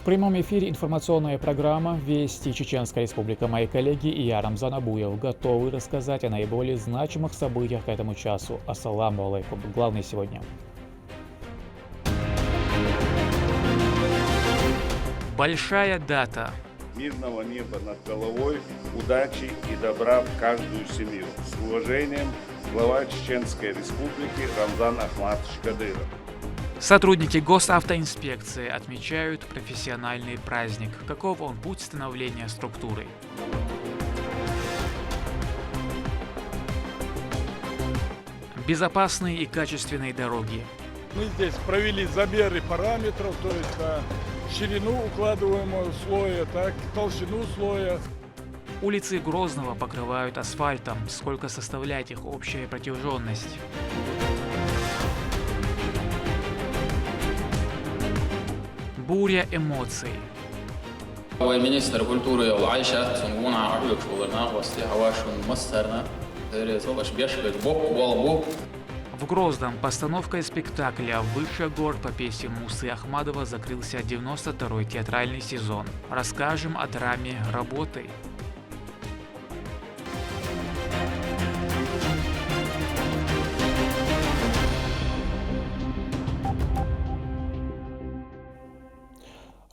прямом эфире информационная программа «Вести Чеченская Республика». Мои коллеги и я, Рамзан Абуев, готовы рассказать о наиболее значимых событиях к этому часу. Ассаламу алейкум. Главное сегодня. Большая дата. Мирного неба над головой, удачи и добра в каждую семью. С уважением, глава Чеченской Республики Рамзан Ахматович Кадыров. Сотрудники госавтоинспекции отмечают профессиональный праздник. Каков он путь становления структуры? Безопасные и качественные дороги. Мы здесь провели замеры параметров, то есть на ширину укладываемого слоя, так, толщину слоя. Улицы Грозного покрывают асфальтом. Сколько составляет их общая протяженность? Буря эмоций. Министр культуры Алайша Сунгуна Арлюк Шулернавости Авашун Мастерна Терезоваш Бешвик Бок Уалбу. В Грозном постановкой спектакля «Выше гор» по пьесе Мусы Ахмадова закрылся 92-й театральный сезон. Расскажем о драме «Работы».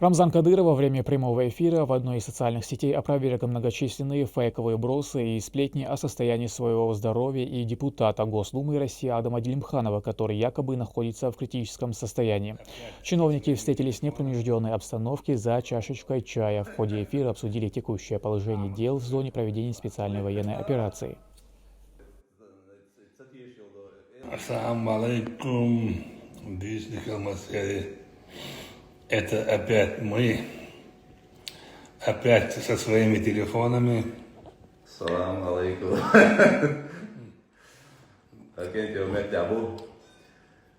Рамзан Кадыров во время прямого эфира в одной из социальных сетей опроверг многочисленные фейковые бросы и сплетни о состоянии своего здоровья и депутата Госдумы России Адама Делимханова, который якобы находится в критическом состоянии. Чиновники встретились в непринужденной обстановке за чашечкой чая. В ходе эфира обсудили текущее положение дел в зоне проведения специальной военной операции. Ассаламу алейкум, это опять мы, опять со своими телефонами. Салам алейкум. Aként nagyjából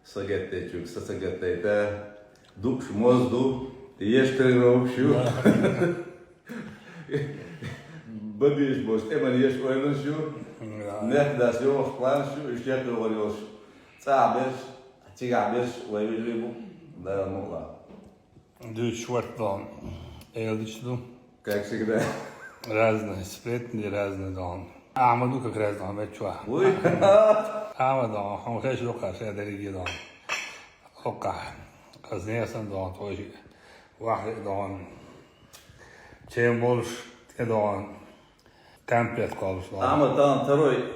szagettetjük, szaszagettettel, duks mozdu, ilyesterirópsú. Babis most emen ilyes olyanosú, nekdász jó plánsu, és gyakorlós cábes, cigábes, vagy vizsgébú, de a móla. Дюшвартон, Элдичду. Как всегда. Разные сплетни, разные дом. Амаду как раз дом, вечуа. Ой. Амаду, он хэш лука, шедериги дом. Лука. Казнесан дом, тоже. Вахли дом. Чем больше, тем дом. Кампет колш дом. Аматан второй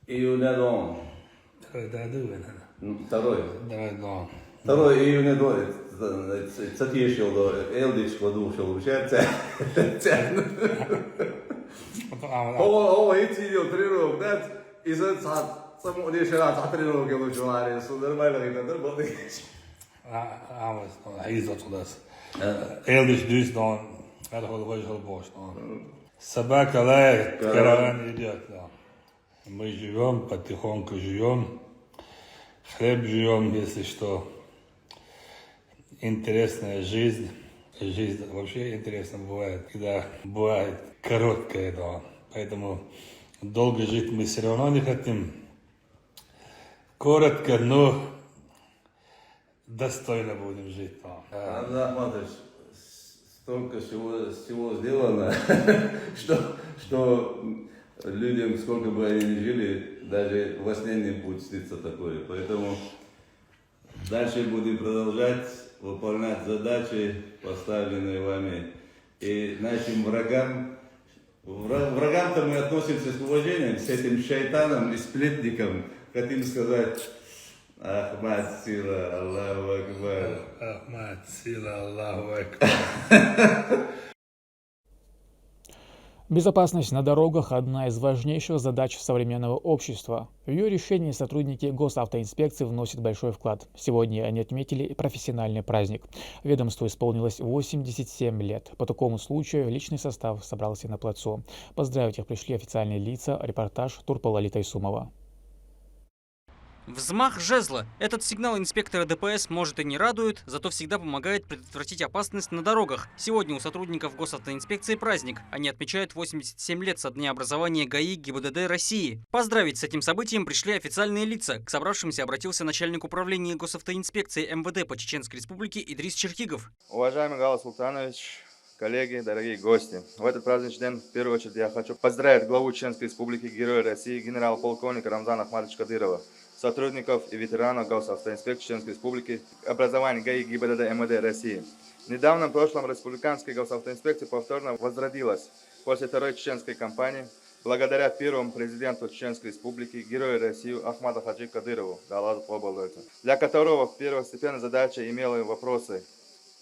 июня дом. Да, дувен. Второй. Давай дом. 2 июня дом. Цатишил до Элдич кладушил учаться. هو يتيجي тренировок, да? И за само решила за тренировки лучше варить, нормально это нормально. Амас, айзот у нас. Элдич дюс дом. Это хол бош дом. Собака лает, караван идет, да. Мы живем, потихоньку живем. Хлеб живем, если что. Интересная жизнь. Жизнь вообще интересно бывает, когда бывает короткая, да. Поэтому долго жить мы все равно не хотим. Коротко, но достойно будем жить. Да. Ахматович, столько всего сделано, что людям, сколько бы они ни жили, даже во сне не будет сниться такое. Поэтому дальше будем продолжать выполнять задачи, поставленные вами. И нашим врагам-то мы относимся с уважением, с этим шайтаном и сплетником. Хотим сказать, Ахмад Сила, Аллаху Акбар. Ахмад Сила, Аллаху Акбар. Безопасность на дорогах – одна из важнейших задач современного общества. В ее решении сотрудники госавтоинспекции вносят большой вклад. Сегодня они отметили профессиональный праздник. Ведомству исполнилось 87 лет. По такому случаю личный состав собрался на плацу. Поздравить их пришли официальные лица. Репортаж Турпала Тайсумова. Взмах жезла. Этот сигнал инспектора ДПС может и не радует, зато всегда помогает предотвратить опасность на дорогах. Сегодня у сотрудников госавтоинспекции праздник. Они отмечают 87 лет со дня образования ГАИ ГИБДД России. Поздравить с этим событием пришли официальные лица. К собравшимся обратился начальник управления госавтоинспекции МВД по Чеченской Республике Идрис Черхигов. Уважаемый Гала Султанович, коллеги, дорогие гости, в этот праздничный день в первую очередь я хочу поздравить главу Чеченской Республики, Героя России, генерал-полковника Рамзана Ахматовича Кадырова, сотрудников и ветеранов Госавтоинспекции Чеченской Республики, образования ГАИ ГИБДД МВД России. В недавнем прошлом республиканская госавтоинспекция повторно возродилась после второй чеченской кампании, благодаря первому президенту Чеченской Республики, Герою России Ахмаду Хаджи Кадырову, для которого первостепенной задачей имела вопросы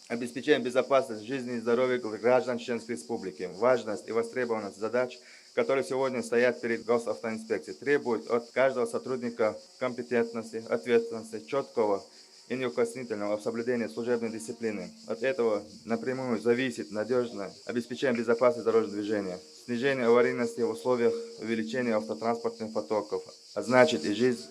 обеспечение безопасности жизни и здоровья граждан Чеченской Республики. Важность и востребованность задач, которые сегодня стоят перед госавтоинспекцией, требуют от каждого сотрудника компетентности, ответственности, четкого и неукоснительного соблюдения служебной дисциплины. От этого напрямую зависит надежное обеспечение безопасности дорожного движения, снижение аварийности в условиях увеличения автотранспортных потоков, а значит и жизнь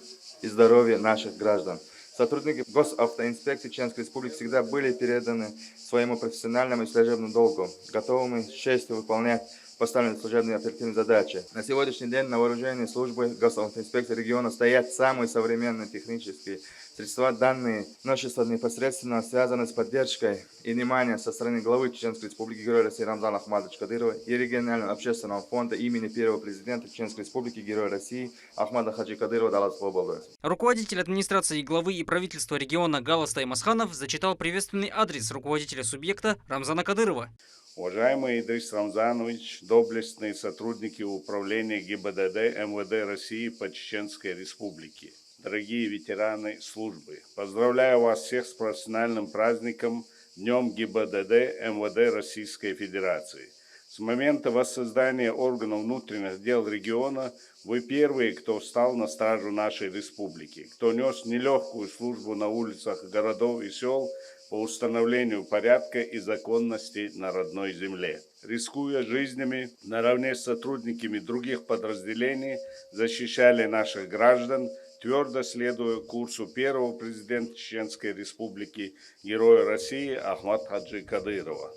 и здоровье наших граждан. Сотрудники госавтоинспекции Чеченской Республики всегда были переданы своему профессиональному и служебному долгу, готовыми с честью выполнять поставленные служебные оперативные задачи. На сегодняшний день на вооружении службы госавтоинспекции региона стоят самые современные технические средства, данные множество непосредственно связаны с поддержкой и вниманием со стороны главы Чеченской Республики Героя России Рамзана Ахматовича Кадырова и регионального общественного фонда имени первого президента Чеченской Республики Героя России Ахмада Хаджи Кадырова Далас-Бобалдойс. Руководитель администрации главы и правительства региона Галас Таймасханов зачитал приветственный адрес руководителя субъекта Рамзана Кадырова. Уважаемый Идрис Рамзанович, доблестные сотрудники управления ГИБДД МВД России по Чеченской Республике, дорогие ветераны службы, поздравляю вас всех с профессиональным праздником Днем ГИБДД МВД Российской Федерации. С момента воссоздания органов внутренних дел региона вы первые, кто встал на стражу нашей республики, кто нес нелегкую службу на улицах городов и сел по установлению порядка и законности на родной земле. Рискуя жизнями, наравне с сотрудниками других подразделений, защищали наших граждан, твердо следуя курсу первого президента Чеченской Республики, Героя России Ахмада Хаджи Кадырова.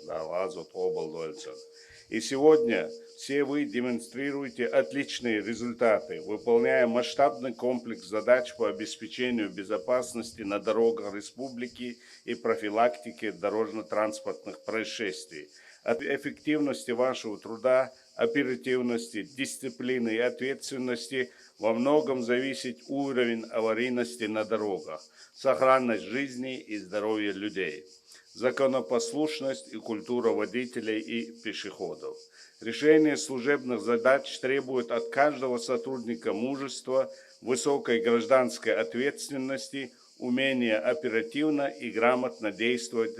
И сегодня все вы демонстрируете отличные результаты, выполняя масштабный комплекс задач по обеспечению безопасности на дорогах республики и профилактике дорожно-транспортных происшествий. От эффективности вашего труда, оперативности, дисциплины и ответственности во многом зависит уровень аварийности на дорогах, сохранность жизни и здоровья людей, законопослушность и культура водителей и пешеходов. Решение служебных задач требует от каждого сотрудника мужества, высокой гражданской ответственности, умения оперативно и грамотно действовать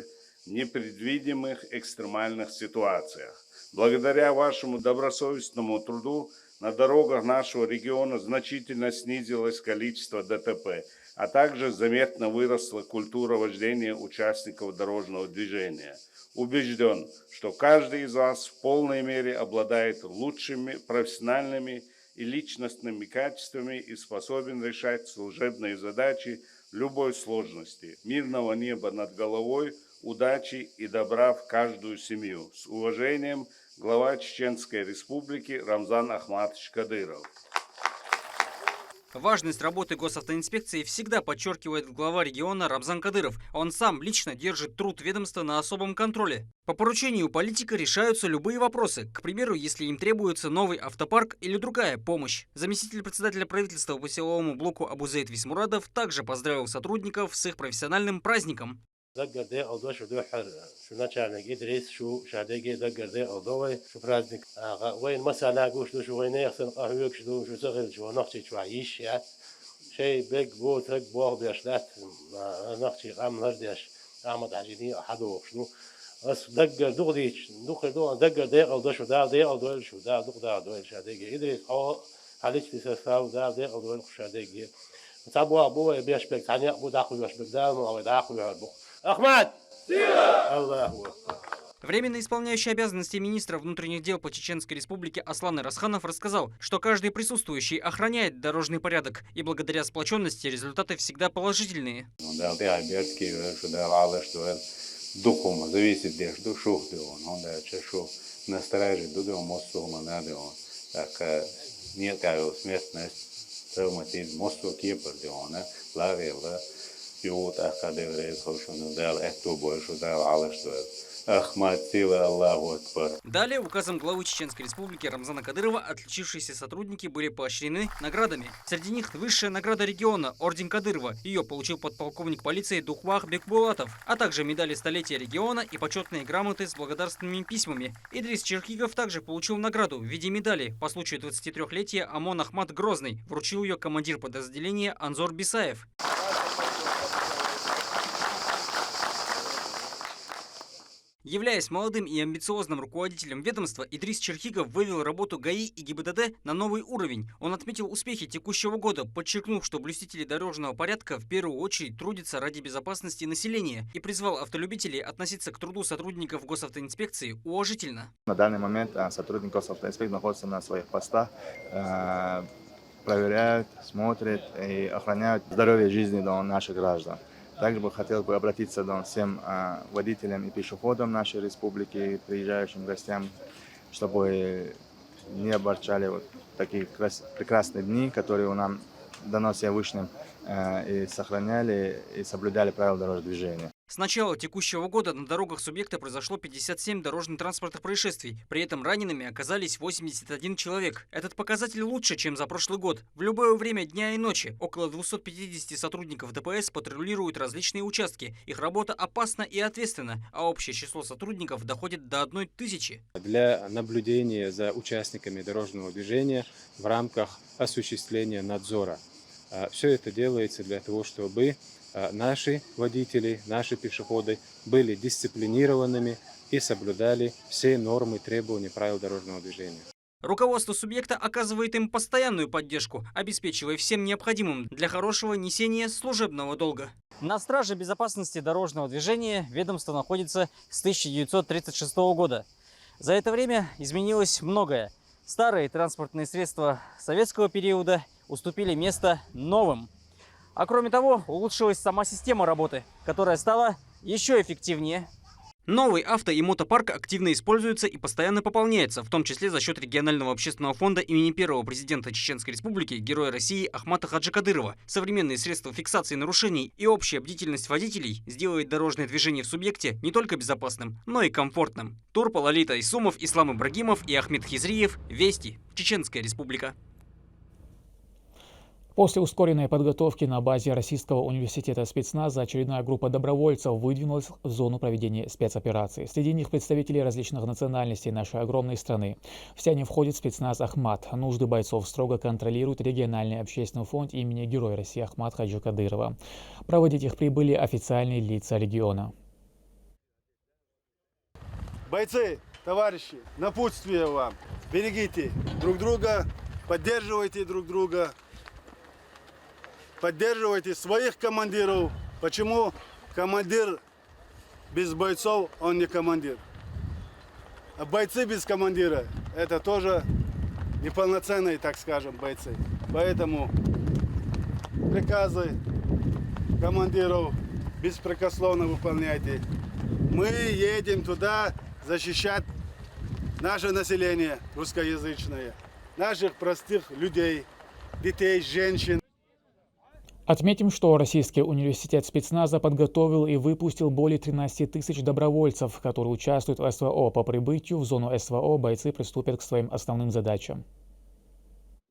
в непредвидимых экстремальных ситуациях. Благодаря вашему добросовестному труду на дорогах нашего региона значительно снизилось количество ДТП, а также заметно выросла культура вождения участников дорожного движения. Убежден, что каждый из вас в полной мере обладает лучшими профессиональными и личностными качествами и способен решать служебные задачи любой сложности, мирного неба над головой, удачи и добра в каждую семью. С уважением, глава Чеченской Республики Рамзан Ахматович Кадыров. Важность работы госавтоинспекции всегда подчеркивает глава региона Рамзан Кадыров. Он сам лично держит труд ведомства на особом контроле. По поручению политика решаются любые вопросы. К примеру, если им требуется новый автопарк или другая помощь. Заместитель председателя правительства по силовому блоку Абузейд Висмурадов также поздравил сотрудников с их профессиональным праздником. دقر دي أوضوع شو دو حر شو نشانك إدريس شو شاديجي دقر دي أوضوع شو برادك وين مسألة قوش دو شو وين يخسر قهويك شو شو صغير شو نختي شو عيش يا شيء بيج بو ترك بو بيشلات نختي قام نرديش عمد عجيني أحدو شنو بس دقر دغديش دقر دي أوضوع شو دا دي أوضوع شو دا دغدا أوضوع شاديجي إدريس أو حاليش تسافر دا دي أوضوع شاديجي تابوا أبوه بيشبك ثاني أبو داخل يشبك دا أو داخل يهربو أحمد الله أكبر Временно исполняющий обязанности министра внутренних дел по Чеченской Республике Аслан Расханов рассказал, что каждый присутствующий охраняет дорожный порядок, и благодаря сплоченности результаты всегда положительные. Далее указом главы Чеченской Республики Рамзана Кадырова отличившиеся сотрудники были поощрены наградами. Среди них высшая награда региона Орден Кадырова. Ее получил подполковник полиции Духвах Бекбулатов, а также медали столетия региона и почетные грамоты с благодарственными письмами. Идрис Черхигов также получил награду в виде медали. По случаю 23-летия ОМОН Ахмат Грозный вручил ее командир подразделения Анзор Бисаев. Являясь молодым и амбициозным руководителем ведомства, Идрис Черхигов вывел работу ГАИ и ГИБДД на новый уровень. Он отметил успехи текущего года, подчеркнув, что блюстители дорожного порядка в первую очередь трудятся ради безопасности населения и призвал автолюбителей относиться к труду сотрудников госавтоинспекции уважительно. На данный момент сотрудники госавтоинспекции находятся на своих постах, проверяют, смотрят и охраняют здоровье и жизни наших граждан. Также бы хотел обратиться к всем водителям и пешеходам нашей республики, приезжающим гостям, чтобы не оборчали такие прекрасные дни, которые у нас дано Всевышним, и сохраняли и соблюдали правила дорожного движения. С начала текущего года на дорогах субъекта произошло 57 дорожно-транспортных происшествий. При этом ранеными оказались 81 человек. Этот показатель лучше, чем за прошлый год. В любое время дня и ночи около 250 сотрудников ДПС патрулируют различные участки. Их работа опасна и ответственна, а общее число сотрудников доходит до 1000. Для наблюдения за участниками дорожного движения в рамках осуществления надзора. Все это делается для того, чтобы наши водители, наши пешеходы были дисциплинированными и соблюдали все нормы требований правил дорожного движения. Руководство субъекта оказывает им постоянную поддержку, обеспечивая всем необходимым для хорошего несения служебного долга. На страже безопасности дорожного движения ведомство находится с 1936 года. За это время изменилось многое. Старые транспортные средства советского периода уступили место новым. А кроме того, улучшилась сама система работы, которая стала еще эффективнее. Новый авто- и мотопарк активно используется и постоянно пополняется, в том числе за счет регионального общественного фонда имени первого президента Чеченской Республики, Героя России Ахмата Хаджи Кадырова. Современные средства фиксации нарушений и общая бдительность водителей сделает дорожное движение в субъекте не только безопасным, но и комфортным. Турпа Лолита Исумов, Ислам Ибрагимов и Ахмед Хизриев. Вести. Чеченская Республика. После ускоренной подготовки на базе Российского университета спецназа очередная группа добровольцев выдвинулась в зону проведения спецоперации. Среди них представители различных национальностей нашей огромной страны. Все они входят в спецназ «Ахмат». Нужды бойцов строго контролирует региональный общественный фонд имени Героя России Ахмата Хаджи Кадырова. Проводить их прибыли официальные лица региона. Бойцы, товарищи, напутствие вам. Берегите друг друга, поддерживайте друг друга. Поддерживайте своих командиров. Почему командир без бойцов, он не командир? А бойцы без командира, это тоже неполноценные, так скажем, бойцы. Поэтому приказы командиров беспрекословно выполняйте. Мы едем туда защищать наше население русскоязычное, наших простых людей, детей, женщин. Отметим, что Российский университет спецназа подготовил и выпустил более 13 тысяч добровольцев, которые участвуют в СВО. По прибытию в зону СВО бойцы приступят к своим основным задачам.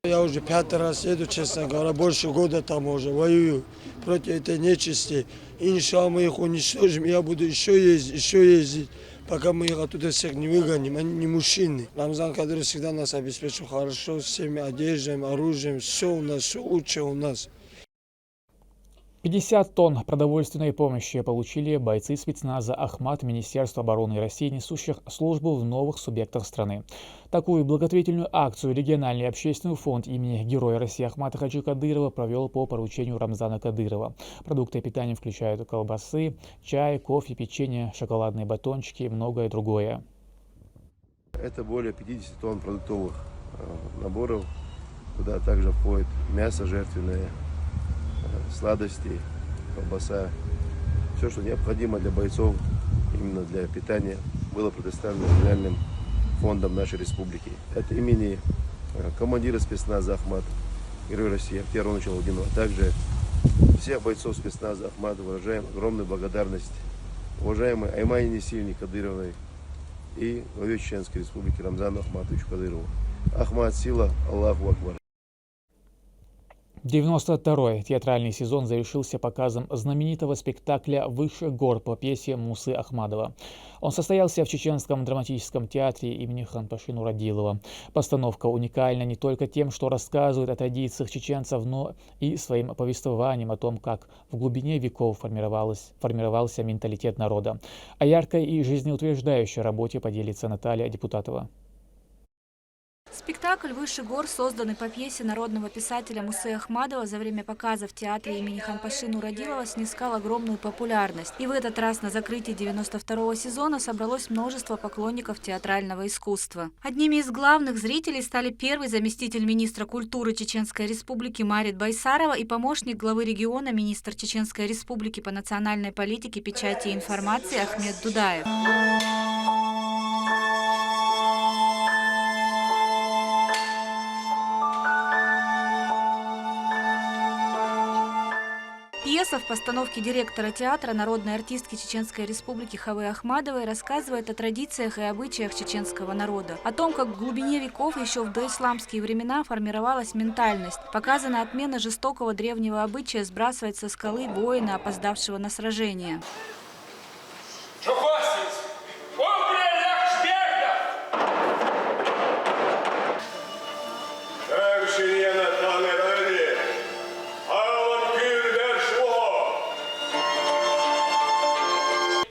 Я уже 5-й раз еду, честно говоря, больше года там уже воюю против этой нечисти. Иншалла, мы их уничтожим, я буду еще ездить, пока мы их оттуда всех не выгоним, они не мужчины. Рамзан Кадыров всегда нас обеспечил хорошо, всеми одеждами, оружием, все у нас, все лучше у нас. 50 тонн продовольственной помощи получили бойцы спецназа «Ахмат» Министерства обороны России, несущих службу в новых субъектах страны. Такую благотворительную акцию региональный общественный фонд имени Героя России Ахмата Хаджи Кадырова провел по поручению Рамзана Кадырова. Продукты питания включают колбасы, чай, кофе, печенье, шоколадные батончики и многое другое. Это более 50 тонн продуктовых наборов, куда также входит мясо жертвенное, сладости, колбаса. Все, что необходимо для бойцов, именно для питания, было предоставлено региональным фондом нашей республики. От имени командира спецназа Ахмат, Героя России Ахтияра Лугинова, а также всех бойцов спецназа Ахмат выражаем огромную благодарность уважаемой Аймане Несильни Кадыровой и главе Чеченской Республики Рамзану Ахматовичу Кадырову. Ахмат, сила, Аллаху Акбар. 92-й театральный сезон завершился показом знаменитого спектакля «Выше гор» по пьесе Мусы Ахмадова. Он состоялся в Чеченском драматическом театре имени Ханпаши Нурадилова. Постановка уникальна не только тем, что рассказывает о традициях чеченцев, но и своим повествованием о том, как в глубине веков формировался менталитет народа. О яркой и жизнеутверждающей работе поделится Наталья Депутатова. Спектакль «Выше гор», созданный по пьесе народного писателя Мусы Ахмадова, за время показа в театре имени Ханпаши Нурадилова снискал огромную популярность. И в этот раз на закрытии 92-го сезона собралось множество поклонников театрального искусства. Одними из главных зрителей стали первый заместитель министра культуры Чеченской Республики Марит Байсарова и помощник главы региона, министр Чеченской Республики по национальной политике, печати и информации Ахмед Дудаев. Пьеса в постановке директора театра, народной артистки Чеченской Республики Хавы Ахмадовой, рассказывает о традициях и обычаях чеченского народа, о том, как в глубине веков еще в доисламские времена формировалась ментальность. Показана отмена жестокого древнего обычая сбрасывать со скалы воина, опоздавшего на сражение.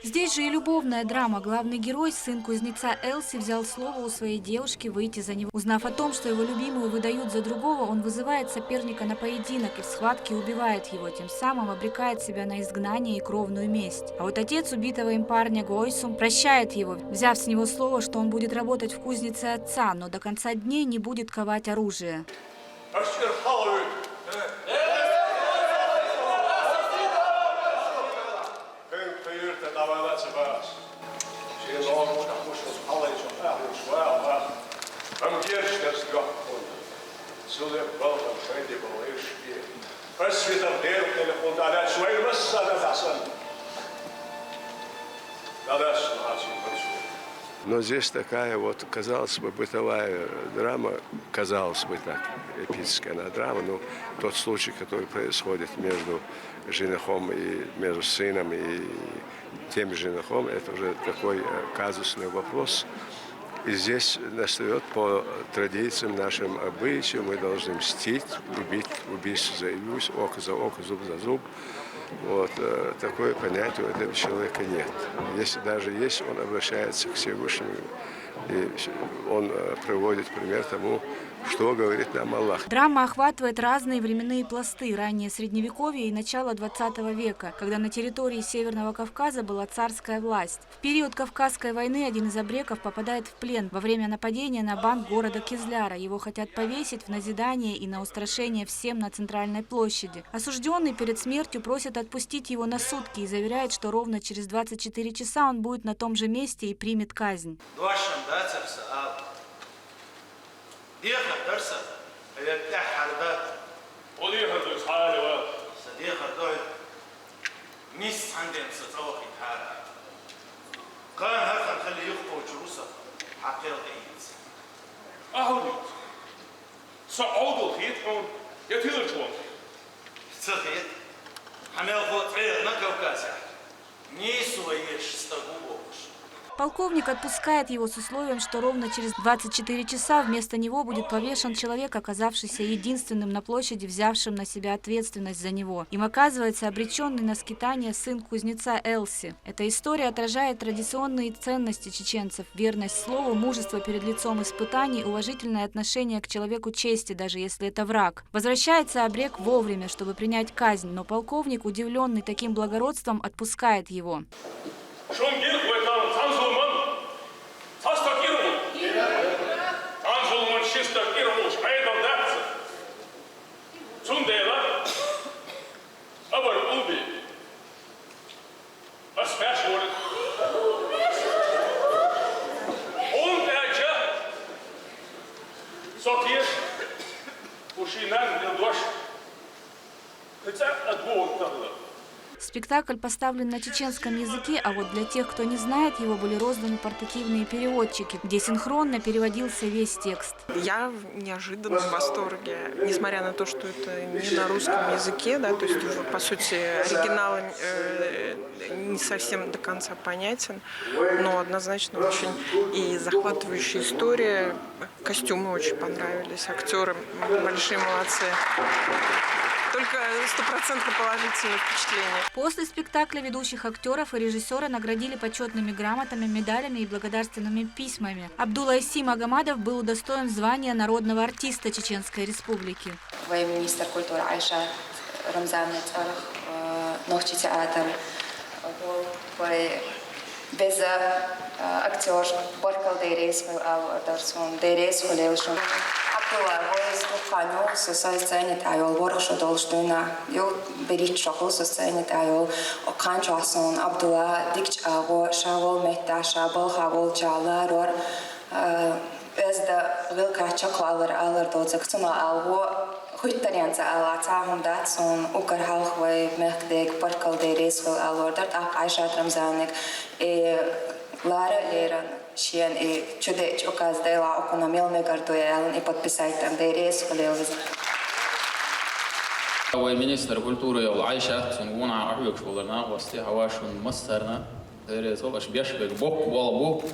Здесь же и любовная драма. Главный герой, сын кузнеца Элси, взял слово у своей девушки выйти за него. Узнав о том, что его любимую выдают за другого, он вызывает соперника на поединок и в схватке убивает его, тем самым обрекает себя на изгнание и кровную месть. А вот отец убитого им парня Гойсум прощает его, взяв с него слово, что он будет работать в кузнице отца, но до конца дней не будет ковать оружие. Но здесь такая вот, казалось бы, бытовая драма, казалось бы так, эпическая драма, но тот случай, который происходит между женихом и между сыном и тем женихом, это уже такой казусный вопрос. И здесь настает по традициям, нашим обычаям, мы должны мстить, убить убийцу за убийцу, око за око, зуб за зуб. Вот такое понятие у этого человека нет. Если даже есть, он обращается к Всевышнему, и он приводит пример тому, что говорит нам Аллах. Драма охватывает разные временные пласты, раннее Средневековье и начало 20 века, когда на территории Северного Кавказа была царская власть. В период Кавказской войны один из абреков попадает в плен во время нападения на банк города Кизляра. Его хотят повесить в назидание и на устрашение всем на центральной площади. Осужденный перед смертью просит отпустить его на сутки и заверяет, что ровно через 24 часа он будет на том же месте и примет казнь. صديقة درسة هي بتاع حربات صديقة دوس حالي وقت صديقة دوت ميس عندي مستوقي حالة كان هكا نخلي يخطو جروسة حقيقية أهوديت صعودوا خيطهم يتيرجون صخيط حمل خط عير نكو كاسح نيسو ويش استغوبوش. Полковник отпускает его с условием, что ровно через 24 часа вместо него будет повешен человек, оказавшийся единственным на площади, взявшим на себя ответственность за него. Им оказывается обреченный на скитание сын кузнеца Элси. Эта история отражает традиционные ценности чеченцев: верность слову, мужество перед лицом испытаний, уважительное отношение к человеку чести, даже если это враг. Возвращается Абрек вовремя, чтобы принять казнь, но полковник, удивленный таким благородством, отпускает его. Спектакль поставлен на чеченском языке, а вот для тех, кто не знает его, были розданы портативные переводчики, где синхронно переводился весь текст. Я в неожиданном восторге, несмотря на то, что это не на русском языке, да, то есть, по сути, оригинал не совсем до конца понятен, но однозначно очень и захватывающая история. Костюмы очень понравились, актеры большие молодцы. Только стопроцентно положительное впечатление. После спектакля ведущих актеров и режиссера наградили почетными грамотами, медалями и благодарственными письмами. Абдулайси Магомадов был удостоен звания народного артиста Чеченской Республики. Министр культуры Айша Рамзанович Нохчи театр без актер Боркал Дейрейс Алдарсон Дейрейс Холевшин. Абдулла со сцены таял ворхшо должна ел берить шаху со сцены таял оканчасон Абдулла дикч аго шавол мехта шабал хавол чаларор эзда вилка чаклалар алар доцексуна алго хуйттарянца алатахум датсон укархалхвай мехдек Боркал Дейрейс Алдарт Айша Рамзанович Лара Леран Шиен и чудеч указдела окономилный гардуэлн и подписать там Дейрейс Холевз. Министр культуры Айша Цунгуна Ахюк Шулерна Васти Хавашун Мастарна Дейрейс Холаш Бешбек Бок Балабу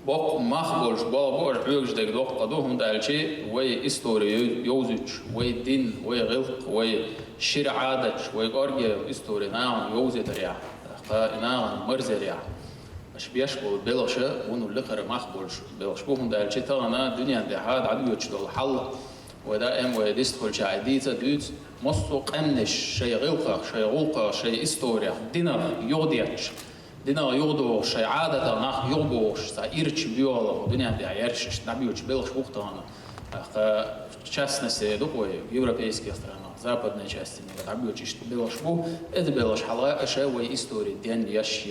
Бок Махбольш Балабу Ахюкждек Док Кадухум Дальчи Вей историю Йозич Вей Дин Вей Гилк Вей Шир'адач Вей Горги история Наан Йозитаря Наан Марзеря شبيش بلشة ونلقى رماح بلش بلش بوهم ده الشتاء أنا الدنيا ده هاد عدو يشتغل حل وده وديست كل شيء ديتا دوت مصق أمنش شيء غلقة شيء إستوريا دينا يوديش دينا يودو شيء عادة ناخ يوبوش سايرش بيولا الدنيا ده عيرش نبيوش بلش وقتها أنا частности такой европейских странах, западной части не добьется, что было шбу, это было шхала, шевой истории, день яш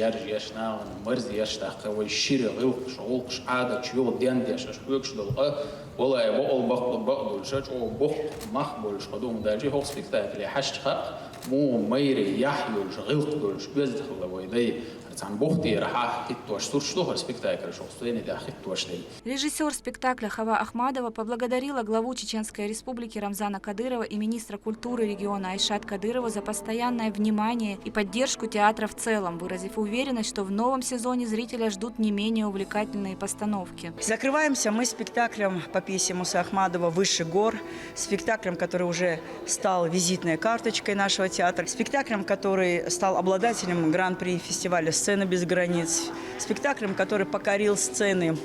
на морзе яш такой шире гыл, шоул шада, чего день яш шбук шдолга, ولا يبقى البق دولشة أو بق مخبول شقدوم دارجي هو سبيكتاكل حشقة مو ميري يحيول شغلق دولش بيزدخل ويدي عن بختي راح حتى شتور شتوه سبيكتاكل شخصين ده حتى شتي. Режиссер спектакля Хава Ахмадова поблагодарила главу Чеченской Республики Рамзана Кадырова и министра культуры региона Айшат Кадырова за постоянное внимание и поддержку театра в целом, выразив уверенность, что в новом сезоне зрителя ждут не менее увлекательные постановки. Закрываемся мы спектаклем по пьесе Мусы Ахмадова «Выше гор», спектаклем, который уже стал визитной карточкой нашего театра, спектаклем, который стал обладателем гран-при фестиваля «Сцена без границ», спектаклем, который покорил сцены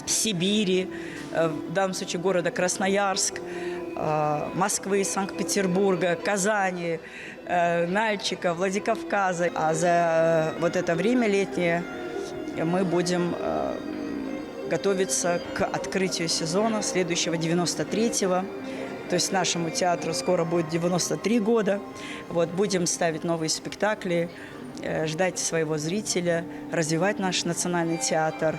Сибири, в данном случае города Красноярск, Москвы, Санкт-Петербурга, Казани, Нальчика, Владикавказа. А за вот это время летнее мы будем готовиться к открытию сезона следующего, 93-го. То есть нашему театру скоро будет 93 года. Вот, будем ставить новые спектакли, ждать своего зрителя, развивать наш национальный театр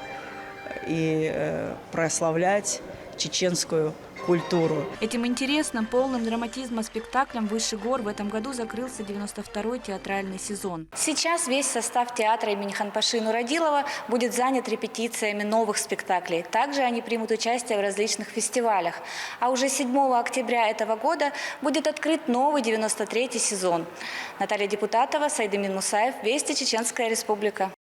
и прославлять чеченскую культуру. Этим интересным, полным драматизма спектаклем «Выше гор» в этом году закрылся 92-й театральный сезон. Сейчас весь состав театра имени Ханпаши Нурадилова будет занят репетициями новых спектаклей. Также они примут участие в различных фестивалях. А уже 7 октября этого года будет открыт новый 93-й сезон. Наталья Депутатова, Сайдемин Мусаев, Вести, Чеченская Республика.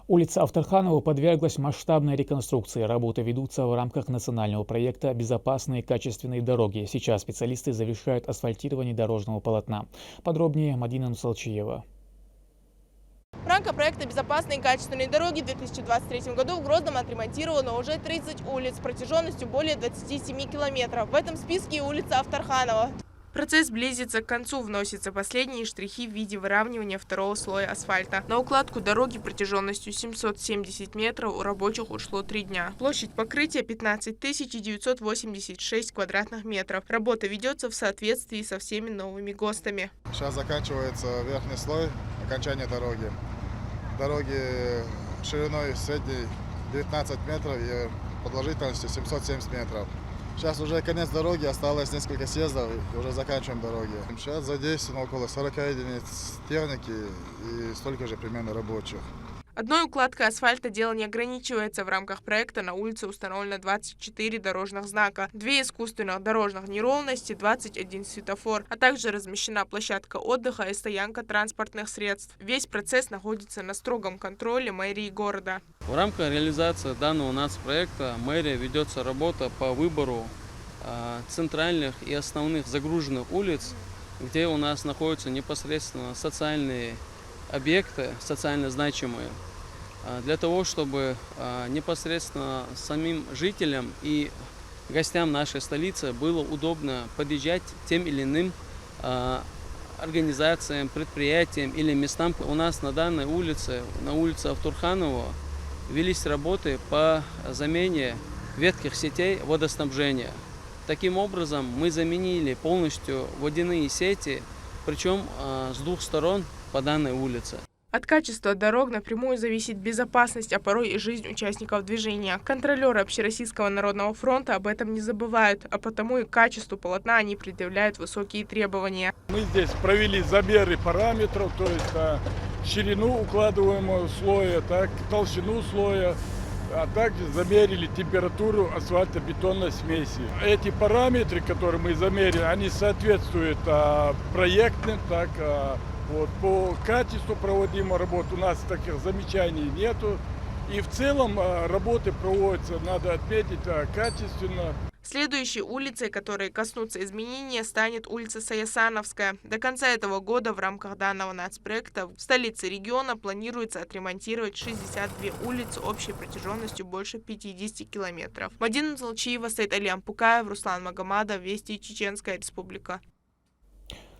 Улица Авторханова подверглась масштабной реконструкции. Работы ведутся в рамках национального проекта «Безопасные качественные дороги». Сейчас специалисты завершают асфальтирование дорожного полотна. Подробнее Мадина Нусалчиева. В рамках проекта «Безопасные и качественные дороги» в 2023 году в Грозном отремонтировано уже 30 улиц протяженностью более 27 километров. В этом списке и улица Авторханова. Процесс близится к концу, вносятся последние штрихи в виде выравнивания второго слоя асфальта. На укладку дороги протяженностью 770 метров у рабочих ушло 3 дня. Площадь покрытия 15 986 квадратных метров. Работа ведется в соответствии со всеми новыми ГОСТами. Сейчас заканчивается верхний слой, окончание дороги. Дороги шириной средней 19 метров и продолжительностью 770 метров. Сейчас уже конец дороги, осталось несколько съездов и уже заканчиваем дороги. Сейчас задействовано около 40 единиц техники и столько же примерно рабочих. Одной укладкой асфальта дело не ограничивается. В рамках проекта на улице установлено 24 дорожных знака, 2 искусственных дорожных неровности, 21 светофор, а также размещена площадка отдыха и стоянка транспортных средств. Весь процесс находится на строгом контроле мэрии города. В рамках реализации данного нацпроекта мэрия ведется работа по выбору центральных и основных загруженных улиц, где у нас находятся непосредственно социальные объекты, социально значимые, для того, чтобы непосредственно самим жителям и гостям нашей столицы было удобно подъезжать к тем или иным организациям, предприятиям или местам. У нас на данной улице, на улице Авторханова, велись работы по замене ветхих сетей водоснабжения. Таким образом, мы заменили полностью водяные сети, причем с 2 сторон по данной улице. От качества дорог напрямую зависит безопасность, а порой и жизнь участников движения. Контролеры Общероссийского народного фронта об этом не забывают, а потому и к качеству полотна они предъявляют высокие требования. Мы здесь провели замеры параметров, то есть ширину укладываемого слоя, толщину слоя, а также замерили температуру асфальтобетонной смеси. Эти параметры, которые мы замерили, они соответствуют проектным, вот, по качеству проводимой работы у нас таких замечаний нету. И в целом работы проводятся, надо отметить, качественно. Следующей улицей, которой коснутся изменения, станет улица Саясановская. До конца этого года в рамках данного нацпроекта в столице региона планируется отремонтировать 62 улицы общей протяженностью больше 50 километров. Мадина Нусалчиева, Сайт Алиам Пукаев, Руслан Магомадов, Вести, Чеченская Республика.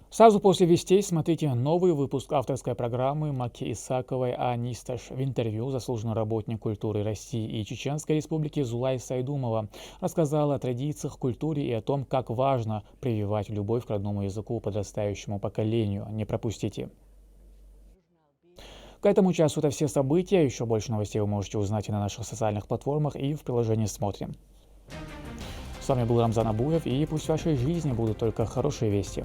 Сразу после вестей смотрите новый выпуск авторской программы Маки Исаковой «Анисташ». В интервью заслуженный работник культуры России и Чеченской Республики Зулай Сайдумова рассказала о традициях, культуре и о том, как важно прививать любовь к родному языку подрастающему поколению. Не пропустите. К этому часу это все события. Еще больше новостей вы можете узнать и на наших социальных платформах, и в приложении «Смотрим». С вами был Рамзан Абуев, и пусть в вашей жизни будут только хорошие вести.